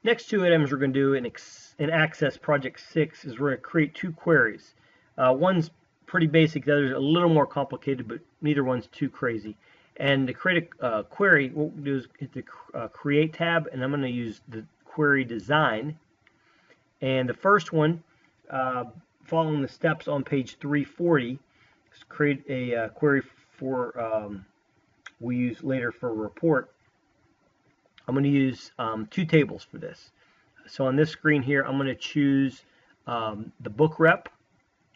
Next two items we're going to do in Access Project 6 is we're going to create two queries. One's pretty basic, the other's a little more complicated, but neither one's too crazy. And to create a query, what we'll do is hit the Create tab, and I'm going to use the query design. And the first one, following the steps on page 340, is create a query for we use later for a report. I'm going to use two tables for this. So on this screen here, I'm going to choose the book rep,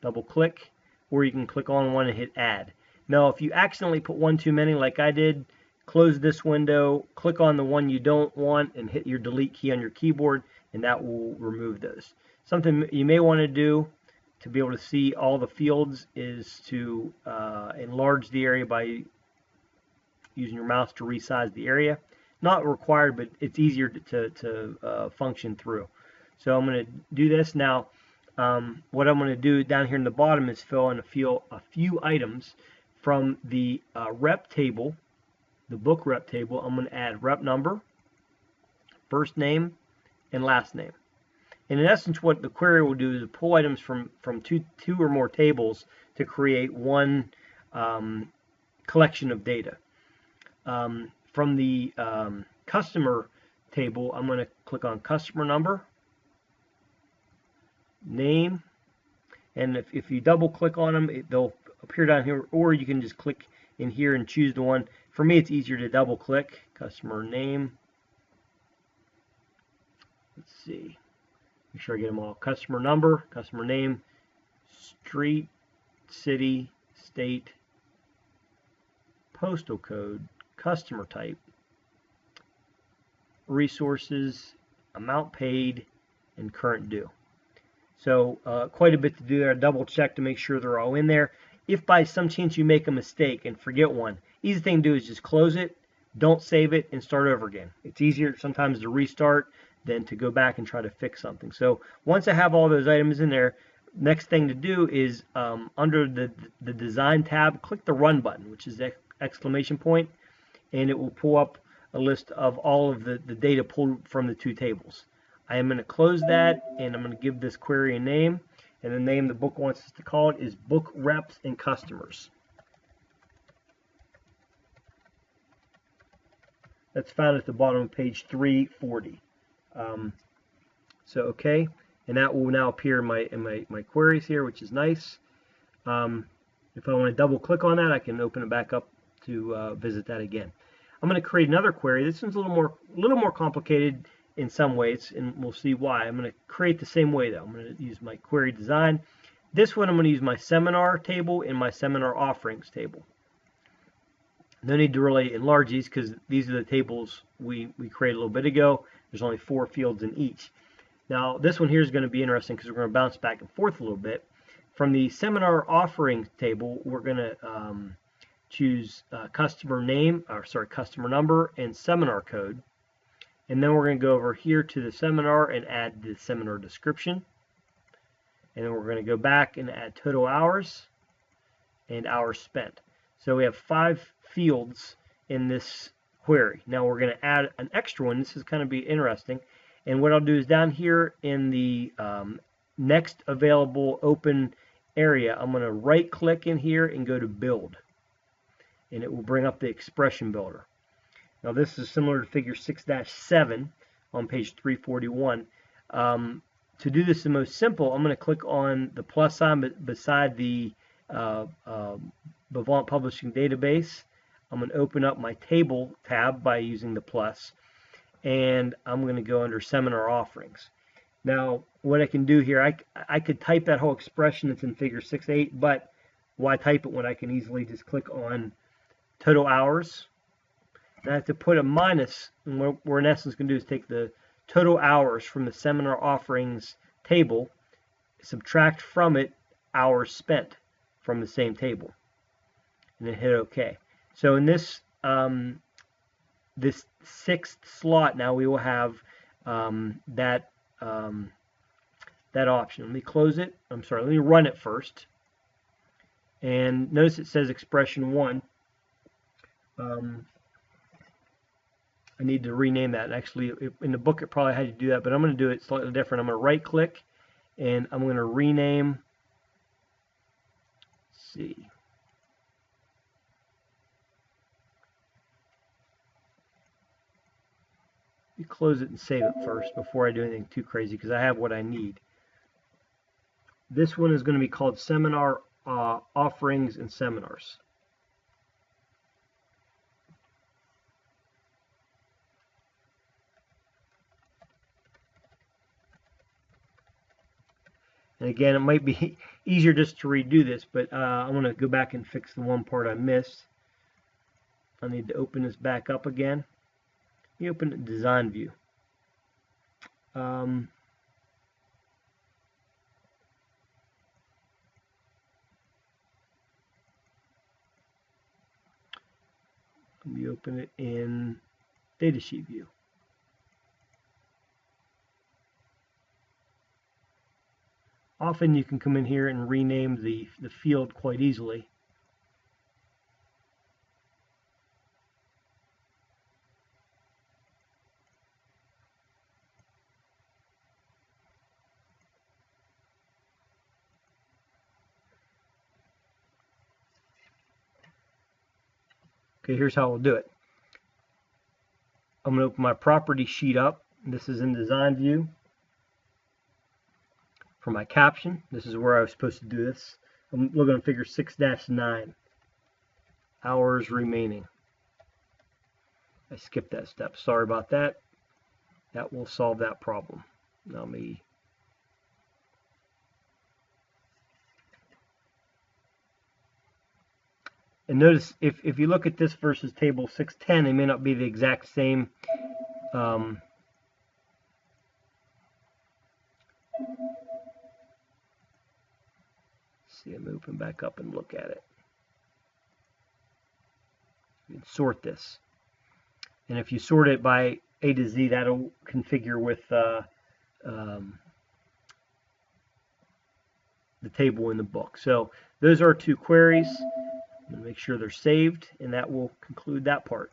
double click, or you can click on one and hit add. Now, if you accidentally put one too many like I did, close this window, click on the one you don't want, and hit your delete key on your keyboard, and that will remove those. Something you may want to do to be able to see all the fields is to enlarge the area by using your mouse to resize the area. Not required, but it's easier to function through. So I'm going to do this now. What I'm going to do down here in the bottom is fill in a few items from the rep table, the book rep table. I'm going to add rep number, first name, and last name. And in essence, what the query will do is pull items from two or more tables to create one collection of data. From the customer table, I'm going to click on customer number, name, and if you double click on them, they'll appear down here, or you can just click in here and choose the one. For me, it's easier to double click. Customer name. Let's see. Make sure I get them all. Customer number, customer name, street, city, state, postal code, customer type, resources, amount paid, and current due. So quite a bit to do there. Double check to make sure they're all in there. If by some chance you make a mistake and forget one, easy thing to do is just close it, don't save it, and start over again. It's easier sometimes to restart than to go back and try to fix something. So once I have all those items in there, next thing to do is under the design tab, click the run button, which is the exclamation point, and it will pull up a list of all of the data pulled from the two tables. I am going to close that, and I'm going to give this query a name, and the name the book wants us to call it is Book Reps and Customers. That's found at the bottom of page 340. So okay, and that will now appear in my queries here, which is nice. If I want to double click on that, I can open it back up to visit that again. I'm going to create another query. This one's a little more complicated in some ways, and we'll see why. I'm going to create the same way though. I'm going to use my query design. This one I'm going to use my seminar table and my seminar offerings table. No need to really enlarge these because these are the tables we created a little bit ago. There's only 4 fields in each. Now this one here is going to be interesting because we're going to bounce back and forth a little bit. From the seminar offerings table, we're going to choose customer number and seminar code. And then we're going to go over here to the seminar and add the seminar description. And then we're going to go back and add total hours and hours spent. So we have 5 fields in this query. Now we're going to add an extra one. This is going to be interesting. And what I'll do is down here in the next available open area, I'm going to right click in here and go to build. And it will bring up the expression builder. Now this is similar to figure 6-7 on page 341. To do this the most simple, I'm going to click on the plus sign beside the Bavant Publishing Database. I'm going to open up my table tab by using the plus, and I'm going to go under Seminar Offerings. Now what I can do here, I could type that whole expression that's in figure 6-8, but why type it when I can easily just click on total hours? And I have to put a minus, and what we're in essence going to do is take the total hours from the seminar offerings table, subtract from it hours spent from the same table, and then hit OK. So in this this 6th slot now we will have that option. Let me close it. I'm sorry. Let me run it first. And notice it says expression 1. I need to rename that. Actually, in the book it probably had you do that, but I'm going to do it slightly different. I'm going to right click and I'm going to rename. Let's see. You close it and save it first before I do anything too crazy, because I have what I need. This one is going to be called Seminar Offerings and Seminars. And again, it might be easier just to redo this, but I want to go back and fix the one part I missed. I need to open this back up again. You open the design view. Let me open it in datasheet view. Often you can come in here and rename the field quite easily. Okay, here's how we'll do it. I'm going to open my property sheet up. This is in design view. For my caption, this is where I was supposed to do this. I'm looking at figure 6-9. Hours remaining. I skipped that step. Sorry about that. That will solve that problem. Now me. And notice if you look at this versus table 610, they may not be the exact same. See, I'm open back up and look at it. You can sort this. And if you sort it by A to Z, that'll configure with the table in the book. So those are two queries. I'm going to make sure they're saved, and that will conclude that part.